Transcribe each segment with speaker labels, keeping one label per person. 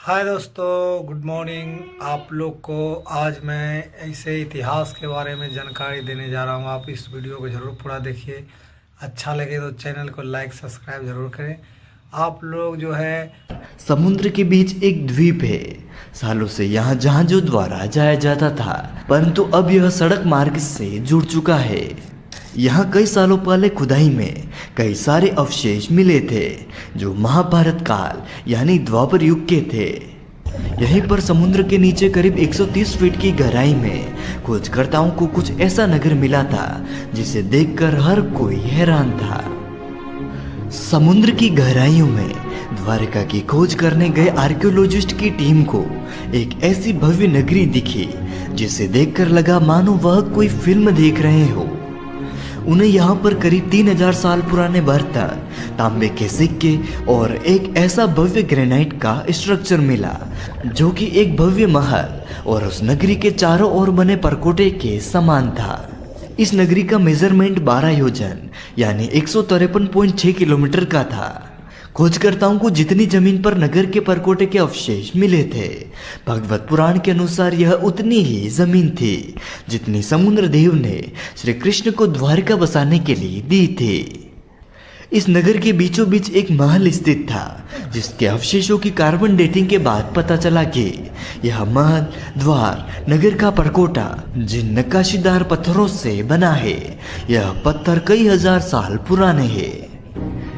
Speaker 1: हाय दोस्तों, good morning. आप लोग को आज मैं ऐसे इतिहास के बारे में जानकारी देने जा रहा हूँ। आप इस वीडियो को ज़रूर पूरा देखिए। अच्छा लगे तो चैनल को लाइक सब्सक्राइब ज़रूर करें। आप लोग जो है
Speaker 2: समुद्र के बीच एक द्वीप है। सालों से यहाँ जहाजों द्वारा जाया जाता था, परंतु अब यह सड़क मार्ग से जुड़ चुका है। यहाँ कई सालों पहले खुदाई में कई सारे अवशेष मिले थे जो महाभारत काल यानी द्वापर युग के थे। यहीं पर समुद्र के नीचे करीब 130 फीट की गहराई में खोजकर्ताओं को कुछ ऐसा नगर मिला था जिसे देखकर हर कोई हैरान था। समुद्र की गहराइयों में द्वारिका की खोज करने गए आर्कियोलॉजिस्ट की टीम को एक ऐसी भव्य नगरी दिखी जिसे देखकर लगा मानो वह कोई फिल्म देख रहे हो। उन्हें यहाँ पर करीब 3000 साल पुराने बर्तन, तांबे के सिक्के और एक ऐसा भव्य ग्रेनाइट का स्ट्रक्चर मिला जो कि एक भव्य महल और उस नगरी के चारों ओर बने परकोटे के समान था। इस नगरी का मेजरमेंट 12 योजन यानी 153.6 किलोमीटर का था। खोजकर्ताओं को जितनी जमीन पर नगर के परकोटे के अवशेष मिले थे, भगवत पुराण के अनुसार यह उतनी ही जमीन थी जितनी समुद्र देव ने श्री कृष्ण को द्वारिका बसाने के लिए दी थी। इस नगर के बीचों बीच एक महल स्थित था जिसके अवशेषों की कार्बन डेटिंग के बाद पता चला कि यह महल, द्वार, नगर का परकोटा जिन नक्काशीदार पत्थरों से बना है, यह पत्थर कई हजार साल पुराने हैं।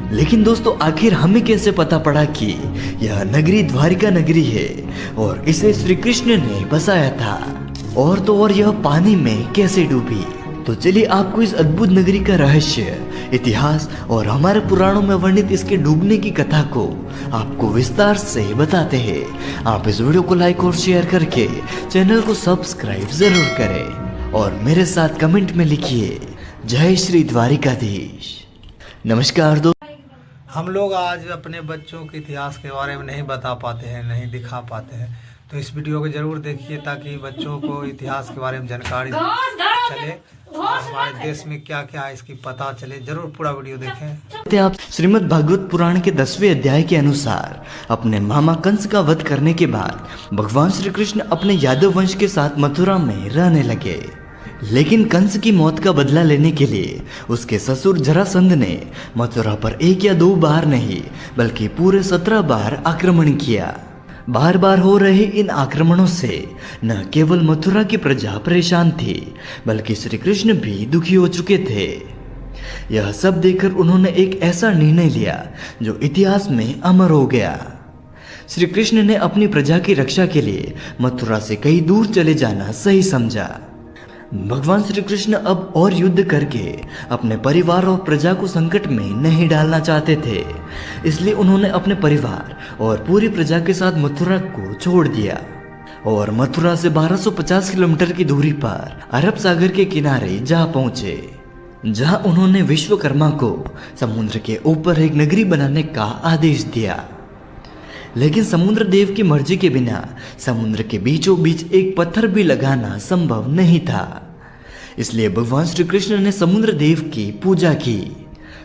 Speaker 2: लेकिन दोस्तों, आखिर हमें कैसे पता पड़ा कि यह नगरी द्वारिका नगरी है और इसे श्री कृष्ण ने बसाया था? और तो और यह पानी में कैसे डूबी? तो चलिए आपको इस अद्भुत नगरी का रहस्य, इतिहास और हमारे पुराणों में वर्णित इसके डूबने की कथा को आपको विस्तार से बताते हैं। आप इस वीडियो को लाइक और शेयर करके चैनल को सब्सक्राइब जरूर करें और मेरे साथ कमेंट में लिखिए जय श्री द्वारिकाधीश। नमस्कार दोस्तों।
Speaker 1: हम लोग आज अपने बच्चों के इतिहास के बारे में नहीं बता पाते हैं, नहीं दिखा पाते हैं, तो इस वीडियो को ज़रूर देखिए ताकि बच्चों को इतिहास के बारे में जानकारी चले और हमारे देश में क्या क्या है इसकी पता चले। जरूर पूरा वीडियो देखें।
Speaker 2: आप श्रीमद् भागवत पुराण के 10वें अध्याय के अनुसार अपने मामा कंस का वध करने के बाद भगवान श्री कृष्ण अपने यादव वंश के साथ मथुरा में रहने लगे। लेकिन कंस की मौत का बदला लेने के लिए उसके ससुर जरासंध ने मथुरा पर 1 या 2 बार नहीं बल्कि पूरे 17 बार आक्रमण किया। बार बार हो रहे इन आक्रमणों से न केवल मथुरा की प्रजा परेशान थी बल्कि श्री कृष्ण भी दुखी हो चुके थे। यह सब देखकर उन्होंने एक ऐसा निर्णय लिया जो इतिहास में अमर हो गया। श्री कृष्ण ने अपनी प्रजा की रक्षा के लिए मथुरा से कहीं दूर चले जाना सही समझा। भगवान श्री कृष्ण अब और युद्ध करके अपने परिवार और प्रजा को संकट में नहीं डालना चाहते थे, इसलिए उन्होंने अपने परिवार और पूरी प्रजा के साथ मथुरा को छोड़ दिया और मथुरा से 1250 किलोमीटर की दूरी पर अरब सागर के किनारे जा पहुंचे, जहां उन्होंने विश्वकर्मा को समुद्र के ऊपर एक नगरी बनाने का आदेश दिया। लेकिन समुद्र देव की मर्जी के बिना समुद्र के बीचों बीच एक पत्थर भी लगाना संभव नहीं था। इसलिए भगवान श्री कृष्ण ने समुद्र देव की पूजा की।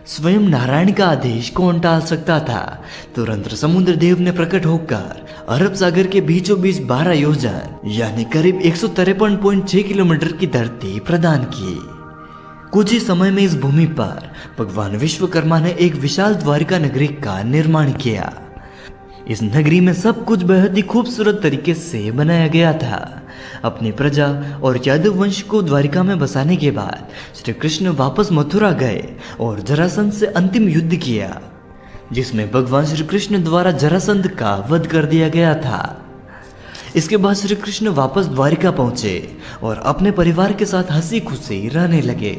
Speaker 2: स्वयं नारायण का आदेश कौन टाल सकता था? तुरंत समुद्र देव ने प्रकट होकर अरब सागर के बीचों बीच 12 योजन यानी करीब 153.6 किलोमीटर की धरती प्रदान की। कुछ ही समय में इस भूमि पर भगवान विश्वकर्मा ने एक विशाल द्वारिका नगरी का निर्माण किया। इस नगरी में सब कुछ बेहद ही खूबसूरत तरीके से बनाया गया था। अपनी प्रजा और यादव वंश को द्वारिका में बसाने के बाद श्री कृष्ण वापस मथुरा गए और जरासंध से अंतिम युद्ध किया, जिसमें भगवान श्री कृष्ण द्वारा जरासंध का वध कर दिया गया था। इसके बाद श्री कृष्ण वापस द्वारिका पहुंचे और अपने परिवार के साथ हंसी खुशी रहने लगे।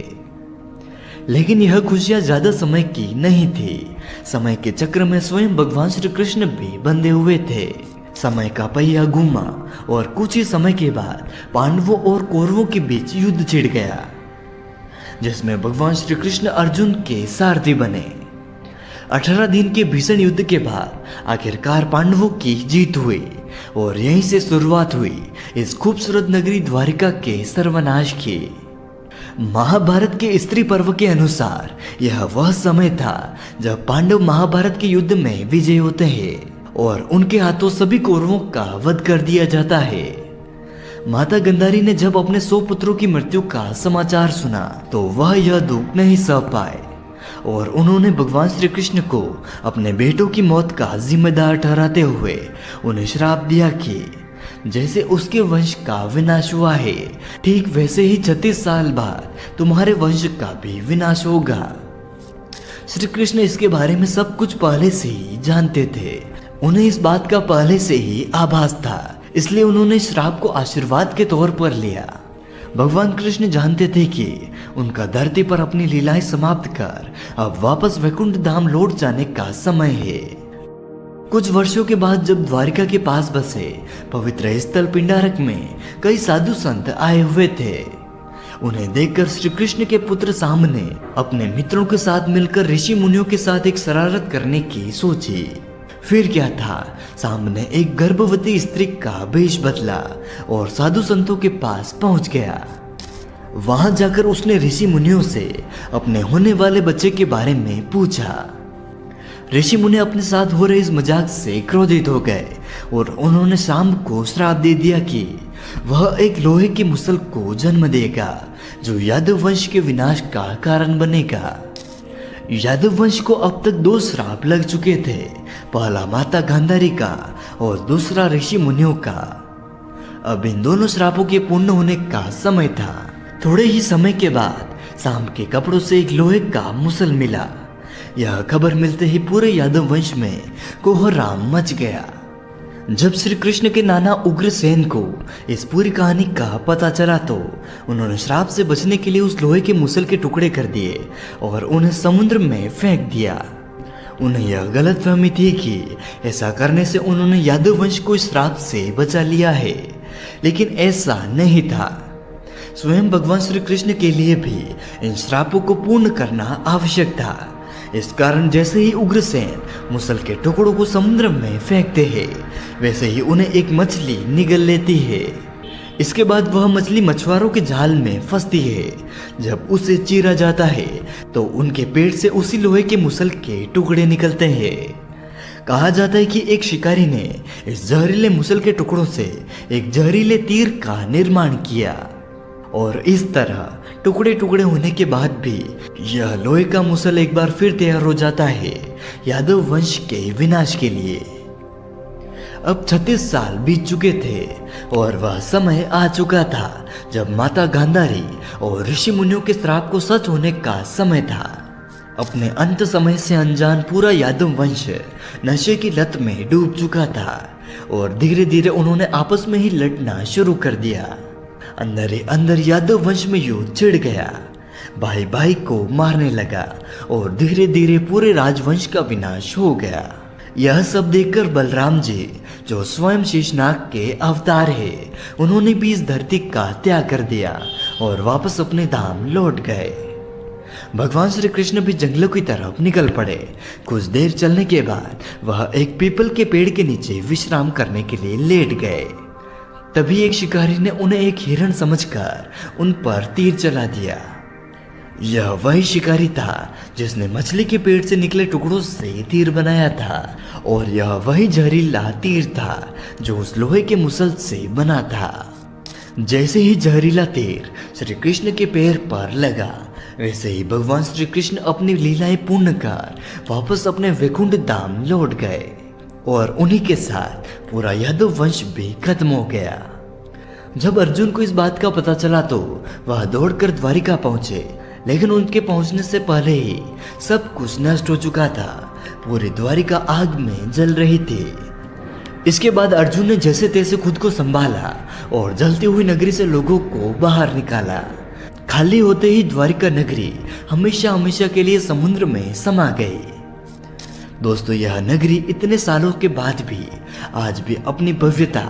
Speaker 2: लेकिन यह खुशियां ज्यादा समय की नहीं थी। समय के चक्र में स्वयं भगवान श्री कृष्ण भी बंधे हुए थे। समय का पहिया घूमा और कुछ ही समय के बाद पांडवों और कौरवों के बीच युद्ध छिड़ गया, जिसमें भगवान श्री कृष्ण अर्जुन के सारथी बने। 18 दिन के भीषण युद्ध के बाद आखिरकार पांडवों की जीत हुई और यहीं से शुरुआत हुई इस खूबसूरत नगरी द्वारिका के सर्वनाश की। महाभारत के स्त्री पर्व के अनुसार यह वह समय था जब पांडव महाभारत के युद्ध में विजय होते हैं और उनके हाथों सभी कौरवों का वध कर दिया जाता है। माता गांधारी ने जब अपने 100 पुत्रों की मृत्यु का समाचार सुना तो वह यह दुख नहीं सह पाए और उन्होंने भगवान श्री कृष्ण को अपने बेटों की मौत का जिम्मेदार ठहराते हुए उन्हें श्राप दिया कि जैसे उसके वंश का विनाश हुआ है, ठीक वैसे ही 36 साल बाद तुम्हारे वंश का भी विनाश होगा। श्री कृष्ण इसके बारे में सब कुछ पहले से ही जानते थे। उन्हें इस बात का पहले से ही आभास था, इसलिए उन्होंने श्राप को आशीर्वाद के तौर पर लिया। भगवान कृष्ण जानते थे कि उनका धरती पर अपनी लीलाएं समाप्त कर अब वापस वैकुंठ धाम लौट जाने का समय है। कुछ वर्षों के बाद जब द्वारिका के पास बसे पवित्र स्थल पिंडारक में कई साधु संत आए हुए थे। उन्हें देखकर श्री कृष्ण के पुत्र साम्ब ने अपने मित्रों के साथ मिलकर ऋषि मुनियों के साथ एक शरारत करने की सोची। फिर क्या था, साम्ब ने एक गर्भवती स्त्री का वेश बदला और साधु संतों के पास पहुंच गया। वहां जाकर उसने ऋषि मुनियों से अपने होने वाले बच्चे के बारे में पूछा। ऋषि मुनि अपने साथ हो रहे इस मजाक से क्रोधित हो गए और उन्होंने साम्ब को श्राप दे दिया कि वह एक लोहे की मुसल को जन्म देगा जो यादव वंश के विनाश का कारण बनेगा। यादव वंश को अब तक 2 श्राप लग चुके थे, पहला माता गांधारी का और दूसरा ऋषि मुनियों का। अब इन दोनों श्रापों के पूर्ण होने का समय था। थोड़े ही समय के बाद साम्ब के कपड़ों से एक लोहे का मुसल मिला। यह खबर मिलते ही पूरे यादव वंश में कोहराम मच गया। जब श्री कृष्ण के नाना उग्रसेन को इस पूरी कहानी का पता चला तो उन्होंने श्राप से बचने के लिए उस लोहे के मुसल के टुकड़े कर दिए और उन्हें समुद्र में फेंक दिया। उन्हें यह गलतफहमी थी कि ऐसा करने से उन्होंने यादव वंश को इस श्राप से बचा लिया है, लेकिन ऐसा नहीं था। स्वयं भगवान श्री कृष्ण के लिए भी इन श्रापों को पूर्ण करना आवश्यक था। इस कारण जैसे ही उग्रसेन मुसल के टुकड़ों को समुद्र में फेंकते हैं, वैसे ही उन्हें एक मछली निगल लेती है। इसके बाद वह मछली मछुआरों के जाल में फंसती है। जब उसे चीरा जाता है तो उनके पेट से उसी लोहे के मुसल के टुकड़े निकलते हैं। कहा जाता है कि एक शिकारी ने इस जहरीले मुसल के टुकड़ों से एक जहरीले तीर का निर्माण किया और इस तरह टुकड़े टुकड़े होने के बाद भी यह लोहे का मुसल एक बार फिर तैयार हो जाता है यादव वंश के विनाश के लिए। अब 36 साल बीत चुके थे और वह समय आ चुका था जब माता गांधारी और ऋषि मुनियों के श्राप को सच होने का समय था। अपने अंत समय से अनजान पूरा यादव वंश नशे की लत में डूब चुका था और धीरे धीरे उन्होंने आपस में ही लड़ना शुरू कर दिया। अंदर ही अंदर यादव वंश में युद्ध छिड़ गया। भाई भाई को मारने लगा और धीरे धीरे पूरे राजवंश का विनाश हो गया। यह सब देखकर बलराम जी, जो स्वयं शेषनाग के अवतार है, उन्होंने भी इस धरती का त्याग कर दिया और वापस अपने धाम लौट गए। भगवान श्री कृष्ण भी जंगलों की तरफ निकल पड़े। कुछ देर चलने के बाद वह एक पीपल के पेड़ के नीचे विश्राम करने के लिए लेट गए। तभी एक शिकारी ने उन्हें एक हिरण समझकर उन पर तीर चला दिया। यह वही शिकारी था जिसने मछली के पेट से निकले टुकड़ों से तीर बनाया था और यह वही जहरीला तीर था जो उस लोहे के मुसल से बना था। जैसे ही जहरीला तीर श्री कृष्ण के पैर पर लगा, वैसे ही भगवान श्री कृष्ण अपनी लीलाएं पूर्ण कर वापस अपने वैकुंठ धाम लौट गए और उन्हीं के साथ पूरा यादव वंश भी खत्म हो गया। जब अर्जुन को इस बात का पता चला तो वह दौड़कर द्वारिका पहुंचे, लेकिन उनके पहुंचने से पहले ही सब कुछ नष्ट हो चुका था। पूरी द्वारिका आग में जल रही थी। इसके बाद अर्जुन ने जैसे तैसे खुद को संभाला और जलती हुई नगरी से लोगों को बाहर निकाला। खाली होते ही द्वारिका नगरी हमेशा हमेशा के लिए समुद्र में समा गई। दोस्तों, यह नगरी इतने सालों के बाद भी आज भी अपनी भव्यता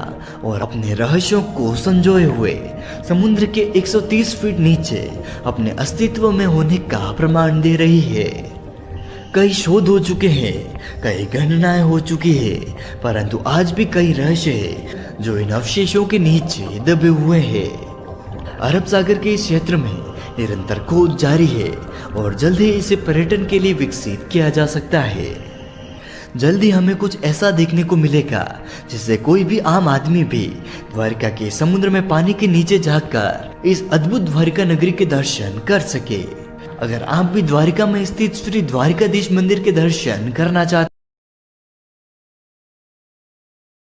Speaker 2: और अपने रहस्यों को संजोए हुए समुद्र के 130 फीट नीचे अपने अस्तित्व में होने का प्रमाण दे रही है। कई शोध हो चुके हैं, कई गणनाएं हो चुकी है, परंतु आज भी कई रहस्य है जो इन अवशेषों के नीचे दबे हुए हैं। अरब सागर के इस क्षेत्र में निरंतर खोज जारी है और जल्द ही इसे पर्यटन के लिए विकसित किया जा सकता है। जल्दी हमें कुछ ऐसा देखने को मिलेगा जिससे कोई भी आम आदमी भी द्वारिका के समुद्र में पानी के नीचे जाकर इस अद्भुत द्वारिका नगरी के दर्शन कर सके। अगर आप भी द्वारिका में स्थित श्री द्वारिकाधीश मंदिर के दर्शन करना चाहते